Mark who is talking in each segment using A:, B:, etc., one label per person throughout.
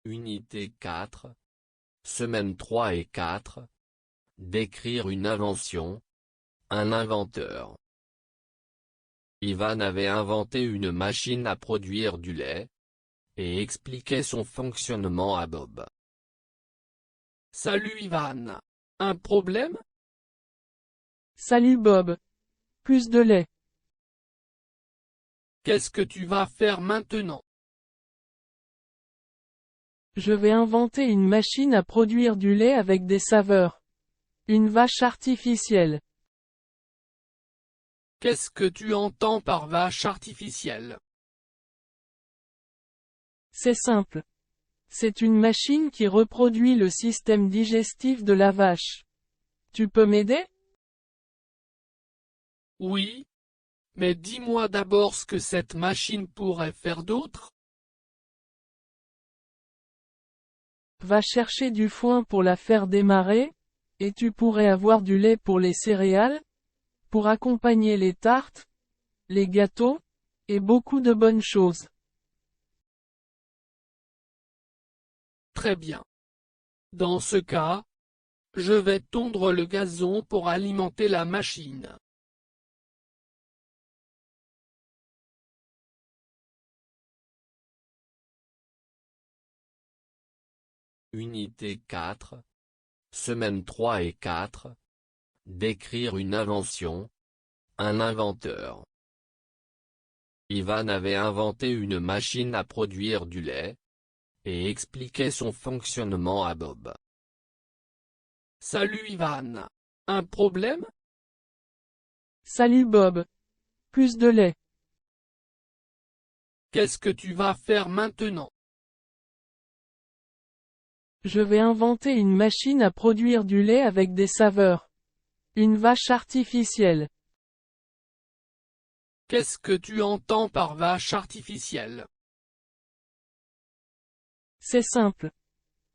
A: Unité 4. Semaine 3 et 4. Décrire une invention. Un inventeur. Ivan avait inventé une machine à produire du lait, et expliquait son fonctionnement à Bob. Salut Ivan. Un problème?
B: Salut Bob. Plus de lait.
A: Qu'est-ce que tu vas faire maintenant?
B: Je vais inventer une machine à produire du lait avec des saveurs. Une vache artificielle.
A: Qu'est-ce que tu entends par vache artificielle?
B: C'est simple. C'est une machine qui reproduit le système digestif de la vache. Tu peux m'aider?
A: Oui. Mais dis-moi d'abord ce que cette machine pourrait faire d'autre.
B: Va chercher du foin pour la faire démarrer, et tu pourrais avoir du lait pour les céréales, pour accompagner les tartes, les gâteaux, et beaucoup de bonnes choses.
A: Très bien. Dans ce cas, je vais tondre le gazon pour alimenter la machine. Unité 4. Semaine 3 et 4. Décrire une invention. Un inventeur. Ivan avait inventé une machine à produire du lait, et expliquait son fonctionnement à Bob. Salut Ivan. Un problème?
B: Salut Bob. Plus de lait.
A: Qu'est-ce que tu vas faire maintenant?
B: Je vais inventer une machine à produire du lait avec des saveurs. Une vache artificielle.
A: Qu'est-ce que tu entends par vache artificielle?
B: C'est simple.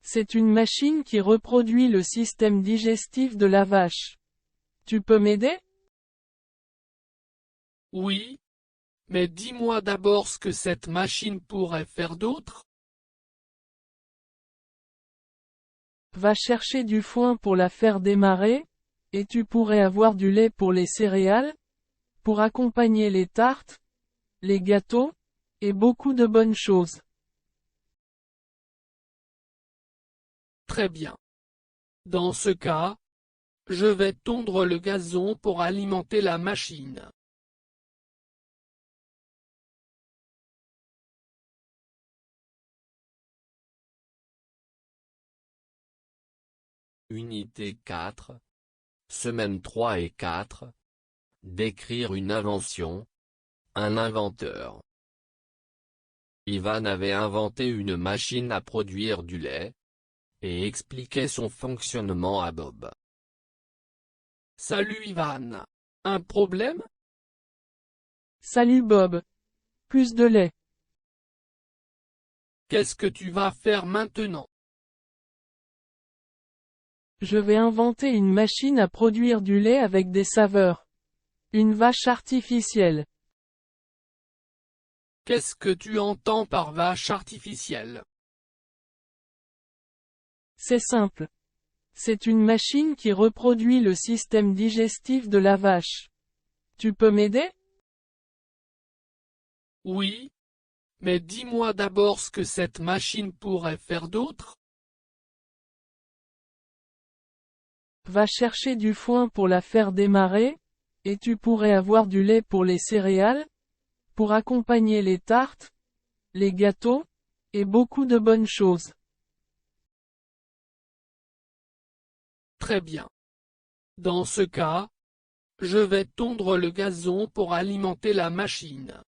B: C'est une machine qui reproduit le système digestif de la vache. Tu peux m'aider?
A: Oui. Mais dis-moi d'abord ce que cette machine pourrait faire d'autre.
B: Va chercher du foin pour la faire démarrer, et tu pourrais avoir du lait pour les céréales, pour accompagner les tartes, les gâteaux, et beaucoup de bonnes choses.
A: Très bien. Dans ce cas, je vais tondre le gazon pour alimenter la machine. Unité 4. Semaine 3 et 4. Décrire une invention. Un inventeur. Ivan avait inventé une machine à produire du lait, et expliquait son fonctionnement à Bob. Salut Ivan. Un problème?
B: Salut Bob. Plus de lait.
A: Qu'est-ce que tu vas faire maintenant?
B: Je vais inventer une machine à produire du lait avec des saveurs. Une vache artificielle.
A: Qu'est-ce que tu entends par vache artificielle?
B: C'est simple. C'est une machine qui reproduit le système digestif de la vache. Tu peux m'aider?
A: Oui. Mais dis-moi d'abord ce que cette machine pourrait faire d'autre.
B: Va chercher du foin pour la faire démarrer, et tu pourrais avoir du lait pour les céréales, pour accompagner les tartes, les gâteaux, et beaucoup de bonnes choses.
A: Très bien. Dans ce cas, je vais tondre le gazon pour alimenter la machine.